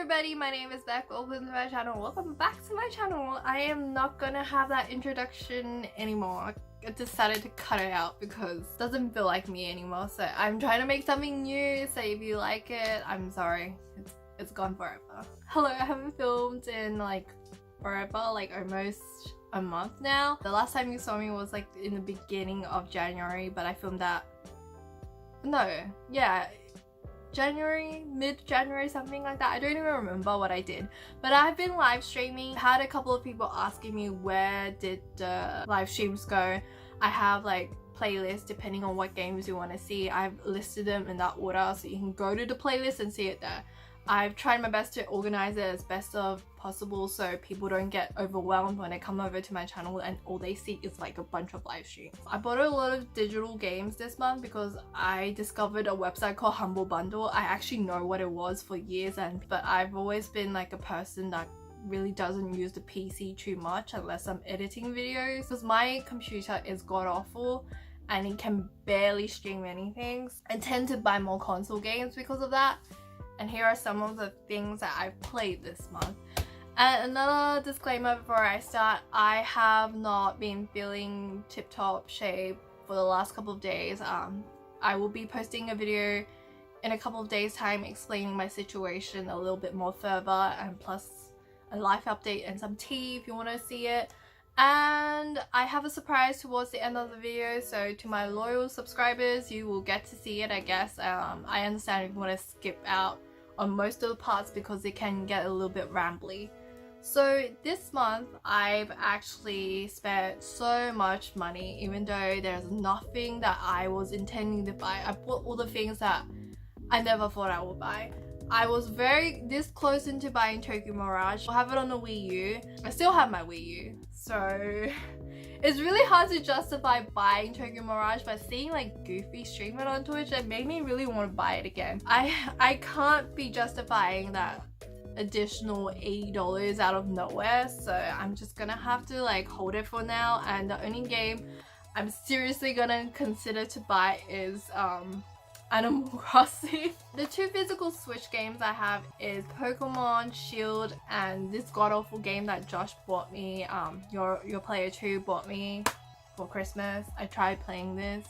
everybody, my name is Beck. Welcome to my channel. Welcome back to my channel. I am not gonna have that introduction anymore. I decided to cut it out because it doesn't feel like me anymore. So I'm trying to make something new. So if you like it, I'm sorry. It's gone forever. Hello, I haven't filmed in like forever, like almost a month now. The last time you saw me was like in the beginning of January, but I filmed that. No, yeah. January, mid-January, something like that. I don't even remember what I did, but I've been live streaming. I had a couple of people asking me where did the live streams go. I have like playlists depending on what games you want to see. I've listed them in that order so you can go to the playlist and see it there. I've tried my best to organize it as best of possible so people don't get overwhelmed when they come over to my channel and all they see is like a bunch of live streams. I bought a lot of digital games this month because I discovered a website called Humble Bundle. I actually know what it was for years, but I've always been like a person that really doesn't use the PC too much unless I'm editing videos because my computer is god-awful and it can barely stream anything. I tend to buy more console games because of that. And here are some of the things that I've played this month. And another disclaimer before I start, I have not been feeling tip-top shape for the last couple of days. I will be posting a video in a couple of days time explaining my situation a little bit more further, and plus a life update and some tea if you want to see it. And I have a surprise towards the end of the video, so to my loyal subscribers, you will get to see it, I guess. I understand if you want to skip out on most of the parts because it can get a little bit rambly. So this month I've actually spent so much money, even though there's nothing that I was intending to buy. I bought all the things that I never thought I would buy. I was this close into buying Tokyo Mirage. I have it on the Wii U. I still have my Wii U, so it's really hard to justify buying Tokyo Mirage, but seeing like Goofy stream it on Twitch, it made me really want to buy it again. I can't be justifying that additional $80 out of nowhere, so I'm just gonna have to like hold it for now. And the only game I'm seriously gonna consider to buy is Animal Crossing. The two physical Switch games I have is Pokemon Shield and this god-awful game that Josh bought me, your player 2 bought me for Christmas. I tried playing this.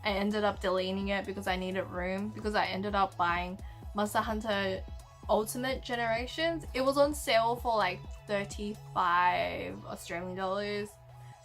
I ended up deleting it because I needed room, because I ended up buying Monster Hunter Ultimate Generations. It was on sale for like 35 Australian dollars.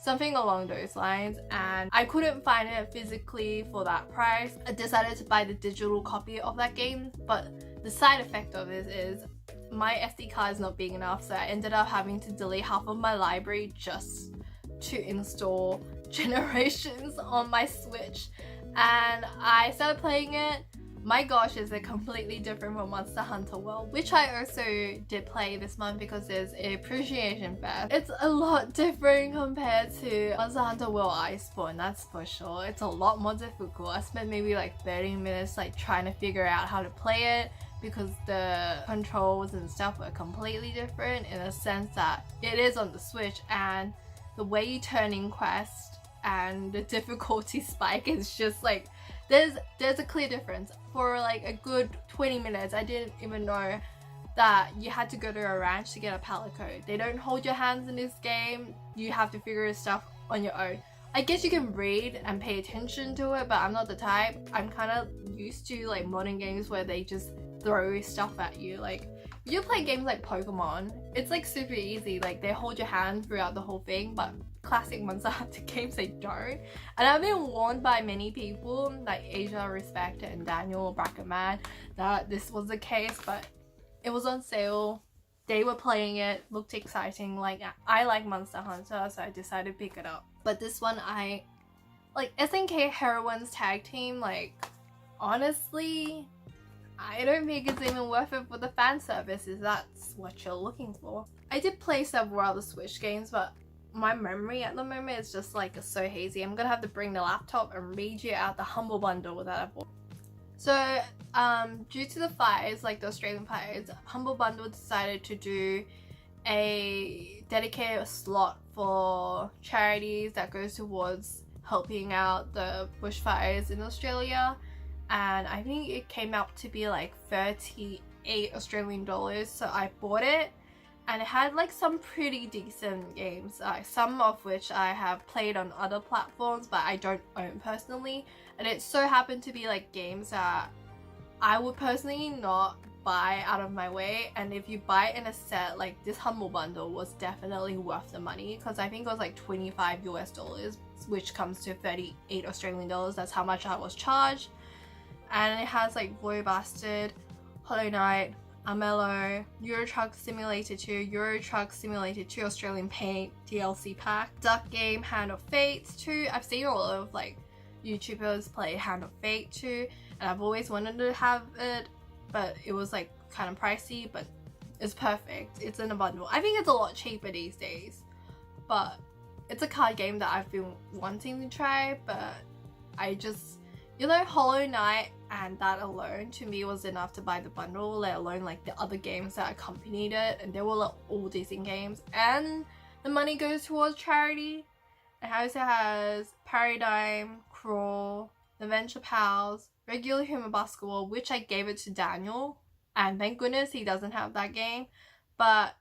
Something along those lines, and I couldn't find it physically for that price. I decided to buy the digital copy of that game, but the side effect of it is my SD card is not big enough, so I ended up having to delete half of my library just to install Generations on my Switch. And I started playing it. My gosh, is it completely different from Monster Hunter World, which I also did play this month because there's an appreciation fest. It's a lot different compared to Monster Hunter World Iceborne, that's for sure. It's a lot more difficult. I spent maybe like 30 minutes like trying to figure out how to play it because the controls and stuff are completely different in a sense that it is on the Switch, and the way you turn in quest and the difficulty spike is just like there's a clear difference. For like a good 20 minutes I didn't even know that you had to go to a ranch to get a palette code. They don't hold your hands in this game. You have to figure stuff on your own. I guess you can read and pay attention to it, but I'm not the type. I'm kind of used to like modern games where they just throw stuff at you. Like if you play games like Pokemon, it's like super easy. Like they hold your hand throughout the whole thing, but classic Monster Hunter games they don't. And I've been warned by many people like Asia Respect and Daniel Bracket Man that this was the case, but it was on sale. They were playing it, looked exciting. Like I like Monster Hunter, so I decided to pick it up. But this one, I like SNK Heroines Tag Team. Like honestly, I don't think it's even worth it for the fan service if that's what you're looking for. I did play several other Switch games, but my memory at the moment is just like so hazy. I'm gonna have to bring the laptop and read you out the Humble Bundle that I bought. So due to the fires, like the Australian fires, Humble Bundle decided to do a dedicated slot for charities that goes towards helping out the bushfires in Australia, and I think it came out to be like 38 8 Australian dollars, so I bought it. And it had like some pretty decent games, some of which I have played on other platforms but I don't own personally. And it so happened to be like games that I would personally not buy out of my way. And if you buy it in a set, like this Humble Bundle was definitely worth the money, because I think it was like $25 US, which comes to 38 Australian dollars. That's how much I was charged. And it has like Boy Bastard, Hollow Knight, Armello, Euro Truck Simulator 2, Euro Truck Simulator 2 Australian Paint DLC pack, Duck Game, Hand of Fate 2. I've seen a lot of like YouTubers play Hand of Fate 2, and I've always wanted to have it, but it was like kind of pricey, but it's perfect. It's in a bundle. I think it's a lot cheaper these days, but it's a card game that I've been wanting to try, but I just, you know, Hollow Knight and that alone to me was enough to buy the bundle, let alone like the other games that accompanied it, and they were like all decent games, and the money goes towards charity. It also has Paradigm, Crawl, The Venture Pals, Regular Human Basketball, which I gave it to Daniel, and thank goodness he doesn't have that game. But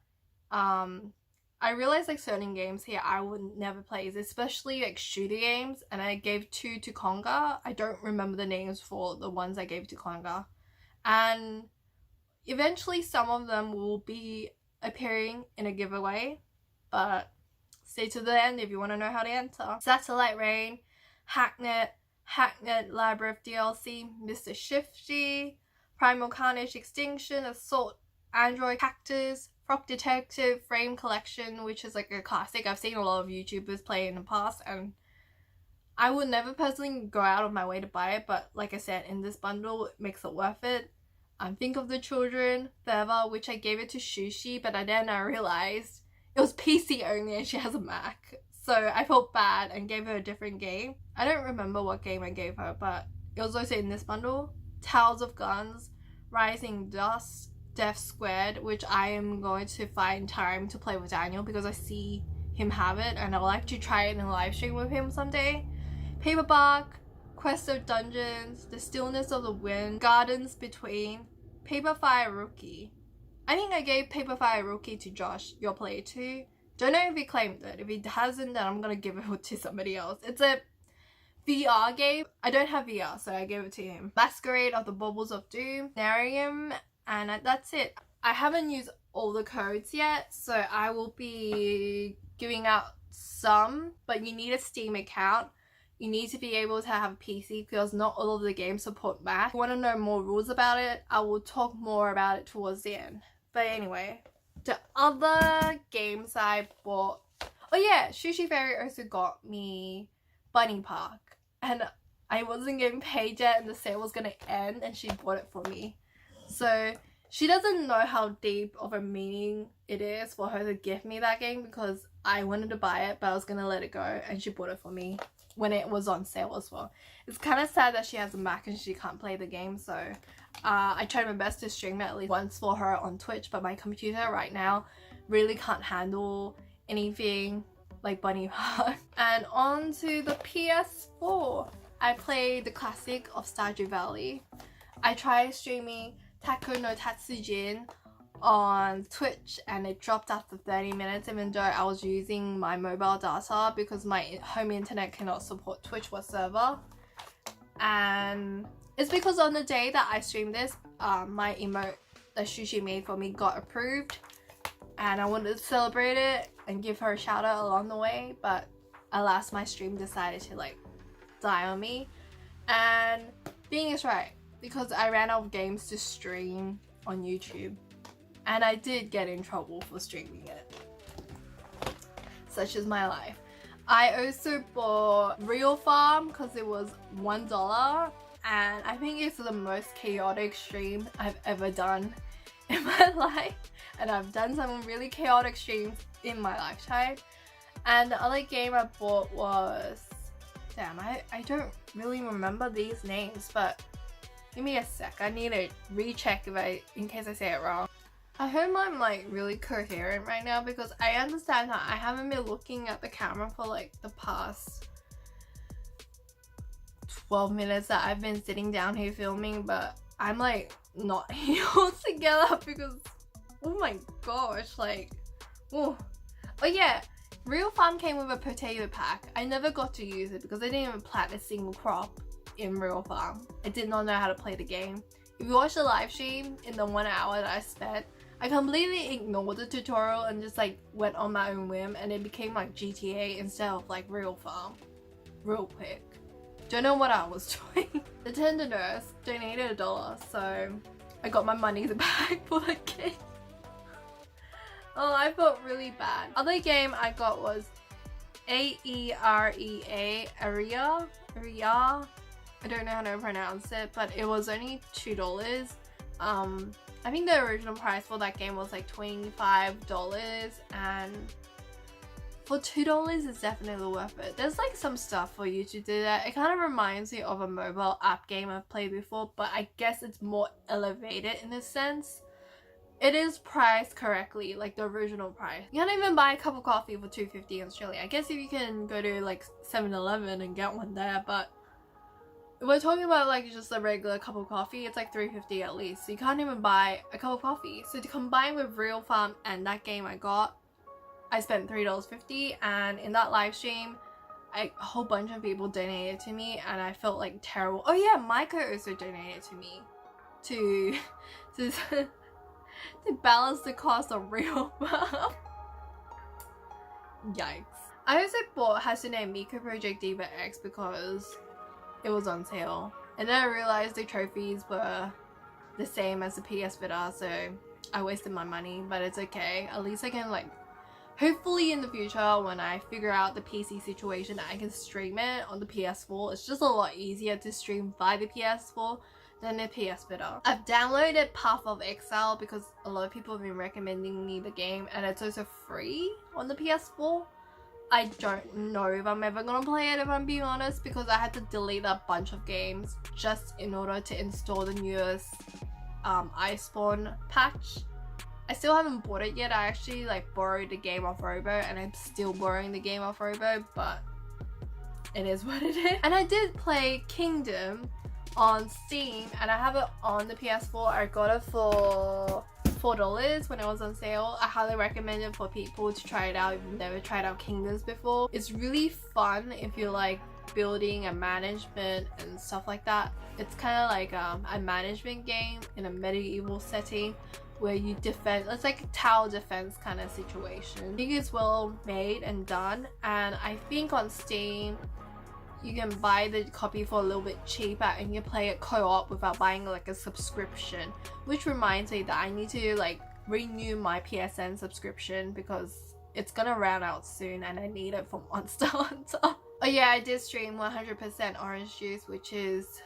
I realized like certain games here I would never play, especially like shooter games, and I gave 2 to Conga. I don't remember the names for the ones I gave to Conga, and eventually some of them will be appearing in a giveaway, but stay to the end if you want to know how to enter. Satellite Rain, Hacknet Labyrinth DLC, Mr. Shifty, Primal Carnage Extinction, Assault Android Cactus, Frog Detective Frame Collection, which is like a classic. I've seen a lot of YouTubers play in the past, and I would never personally go out of my way to buy it, but like I said, in this bundle it makes it worth it. Think of the Children, Forever, which I gave it to Sushi, but then I realized it was PC only and she has a Mac, so I felt bad and gave her a different game. I don't remember what game I gave her, but it was also in this bundle. Tales of Guns, Rising Dust, Death Squared, which I am going to find time to play with Daniel because I see him have it and I'd like to try it in a live stream with him someday. Paperbark, Quest of Dungeons, The Stillness of the Wind, Gardens Between, Paperfire Rookie. I think I gave Paperfire Rookie to Josh, your player too. Don't know if he claimed it. If he hasn't, then I'm gonna give it to somebody else. It's a VR game. I don't have VR, so I gave it to him. Masquerade of the Baubles of Doom, Narium, and that's it. I haven't used all the codes yet, so I will be giving out some, but you need a Steam account. You need to be able to have a PC because not all of the games support Mac. If you want to know more rules about it, I will talk more about it towards the end. But anyway, the other games I bought, oh yeah, Sushi Fairy also got me Bunny Park, and I wasn't getting paid yet and the sale was gonna end and she bought it for me. So she doesn't know how deep of a meaning it is for her to give me that game because I wanted to buy it but I was gonna let it go and she bought it for me when it was on sale as well. It's kind of sad that she has a Mac and she can't play the game, so I tried my best to stream it at least once for her on Twitch, but my computer right now really can't handle anything like Bunny Park. And on to the PS4. I played the classic of Stardew Valley. I tried streaming Taco no Tatsujin on Twitch and it dropped after 30 minutes even though I was using my mobile data because my home internet cannot support Twitch whatsoever. And it's because on the day that I streamed this, my emote that Sushi made for me got approved and I wanted to celebrate it and give her a shout out along the way, but alas my stream decided to like die on me. And being is right, because I ran out of games to stream on YouTube and I did get in trouble for streaming it. Such is my life. I also bought Real Farm because it was $1 and I think it's the most chaotic stream I've ever done in my life, and I've done some really chaotic streams in my lifetime. And the other game I bought was, damn, I don't really remember these names, but give me a sec, I need to recheck in case I say it wrong. I hope I'm like really coherent right now because I understand that I haven't been looking at the camera for like the past 12 minutes that I've been sitting down here filming, but I'm like not healed together because oh my gosh, like oh yeah, Real Farm came with a potato pack. I never got to use it because I didn't even plant a single crop in Real Farm. I did not know how to play the game. If you watch the live stream in the 1 hour that I spent, I completely ignored the tutorial and just like went on my own whim, and it became like GTA instead of like Real Farm real quick. Don't know what I was doing. The Nintendo nurse donated $1, so I got my money back for the game. Oh, I felt really bad. Other game I got was AEREA, Area. I don't know how to pronounce it, but it was only $2. I think the original price for that game was like $25, and for $2 it's definitely worth it. There's like some stuff for you to do that. It kind of reminds me of a mobile app game I've played before, but I guess it's more elevated in a sense. It is priced correctly, like the original price. You can't even buy a cup of coffee for $2.50 in Australia. I guess if you can go to like 7-Eleven and get one there, but if we're talking about like just a regular cup of coffee, it's like $3.50 at least. So you can't even buy a cup of coffee. So to combine with Real Farm and that game I spent $3.50, and in that live stream, a whole bunch of people donated to me, and I felt like terrible. Oh yeah, Micah also donated to me to balance the cost of Real Farm. Yikes. I also bought Hatsune Miku Project Diva X because it was on sale, and then I realized the trophies were the same as the PS Vita, so I wasted my money, but it's okay. At least I can like, hopefully in the future when I figure out the PC situation, I can stream it on the PS4. It's just a lot easier to stream via the PS4 than the PS Vita. I've downloaded Path of Exile because a lot of people have been recommending me the game, and it's also free on the PS4. I don't know if I'm ever gonna play it, if I'm being honest, because I had to delete a bunch of games just in order to install the newest Iceborne patch. I still haven't bought it yet. I actually like borrowed the game off Robo, and I'm still borrowing the game off Robo, but it is what it is. And I did play Kingdom on Steam, and I have it on the PS4. I got it for $4 when it was on sale. I highly recommend it for people to try it out if you've never tried out Kingdoms before. It's really fun if you like building and management and stuff like that. It's kind of like a management game in a medieval setting where you defend. It's like a tower defense kind of situation. I think it's well made and done, and I think on Steam you can buy the copy for a little bit cheaper, and you play it co-op without buying like a subscription, which reminds me that I need to like renew my PSN subscription because it's gonna run out soon and I need it for Monster Hunter. Oh yeah, I did stream 100% orange juice, which is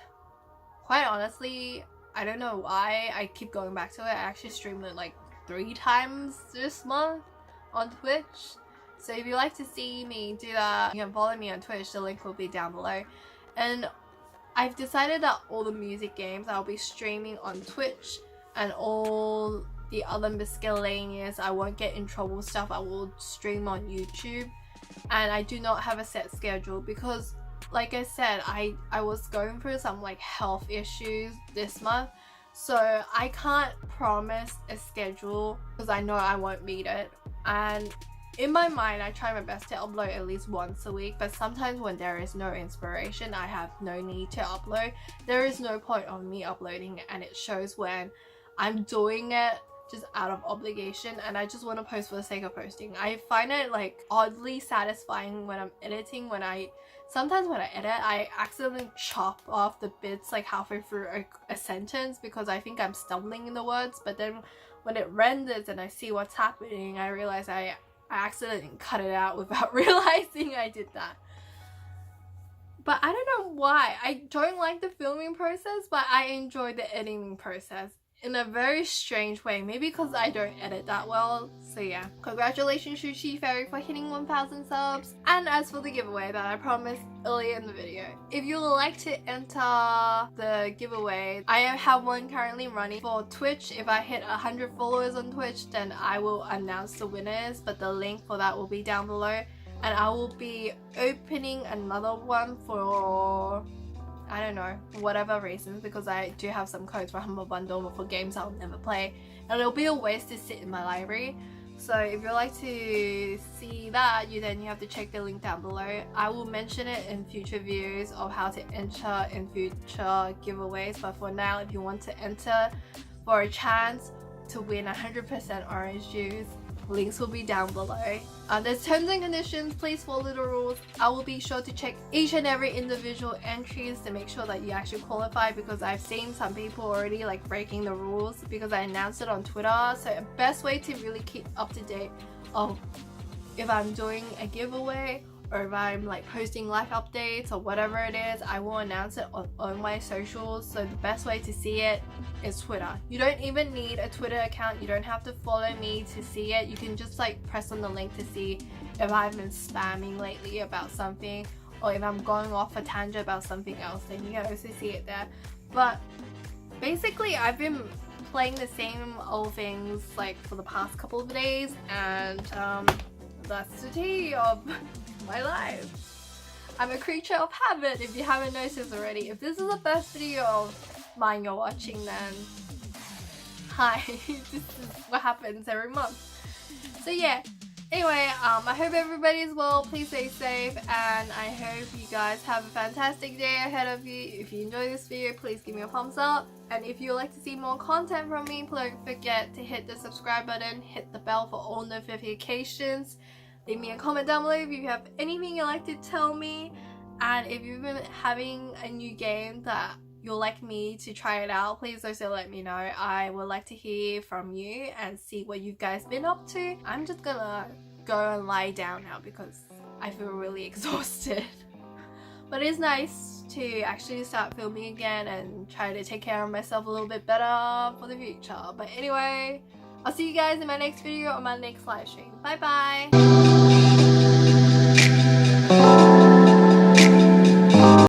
quite honestly, I don't know why I keep going back to it. I actually streamed it like 3 times this month on Twitch. So if you like to see me do that, you can follow me on Twitch. The link will be down below. And I've decided that all the music games I'll be streaming on Twitch, and all the other miscellaneous, I won't get in trouble stuff, I will stream on YouTube. And I do not have a set schedule because, like I said, I was going through some like health issues this month. So I can't promise a schedule because I know I won't meet it. And in my mind, I try my best to upload at least once a week, but sometimes when there is no inspiration, I have no need to upload. There is no point of me uploading, and it shows when I'm doing it just out of obligation and I just want to post for the sake of posting. I find it like oddly satisfying when I'm editing, sometimes when I edit, I accidentally chop off the bits like halfway through a sentence because I think I'm stumbling in the words, but then when it renders and I see what's happening, I realize I accidentally cut it out without realizing I did that. But I don't know why. I don't like the filming process, but I enjoy the editing process in a very strange way. Maybe because I don't edit that well. So yeah, congratulations Sushi Fairy for hitting 1,000 subs. And as for the giveaway that I promised earlier in the video, if you would like to enter the giveaway, I have one currently running for Twitch. If I hit 100 followers on Twitch, then I will announce the winners, but the link for that will be down below. And I will be opening another one for I don't know, whatever reasons, because I do have some codes for Humble Bundle for games I'll never play, and it'll be a waste to sit in my library. So if you'd like to see that, then you have to check the link down below. I will mention it in future videos of how to enter in future giveaways, but for now, if you want to enter for a chance to win 100% orange juice, links will be down below. There's terms and conditions, please follow the rules. I will be sure to check each and every individual entries to make sure that you actually qualify, because I've seen some people already like breaking the rules because I announced it on Twitter. So the best way to really keep up to date of if I'm doing a giveaway or if I'm like posting live updates or whatever it is, I will announce it on my socials. So the best way to see it is Twitter. You don't even need a Twitter account. You don't have to follow me to see it. You can just like press on the link to see if I've been spamming lately about something, or if I'm going off a tangent about something else, then you can also see it there. But basically I've been playing the same old things like for the past couple of days, and that's the tea of my life. I'm a creature of habit, if you haven't noticed already. If this is the first video of mine you're watching, then hi, this is what happens every month. So yeah, anyway, I hope everybody is well. Please stay safe, and I hope you guys have a fantastic day ahead of you. If you enjoy this video, please give me a thumbs up, and if you'd like to see more content from me, please don't forget to hit the subscribe button, hit the bell for all notifications. Leave me a comment down below if you have anything you'd like to tell me, and if you've been having a new game that you'd like me to try it out, please also let me know. I would like to hear from you and see what you guys been up to. I'm just gonna go and lie down now because I feel really exhausted. But it's nice to actually start filming again and try to take care of myself a little bit better for the future. But anyway, I'll see you guys in my next video or my next live stream. Bye bye!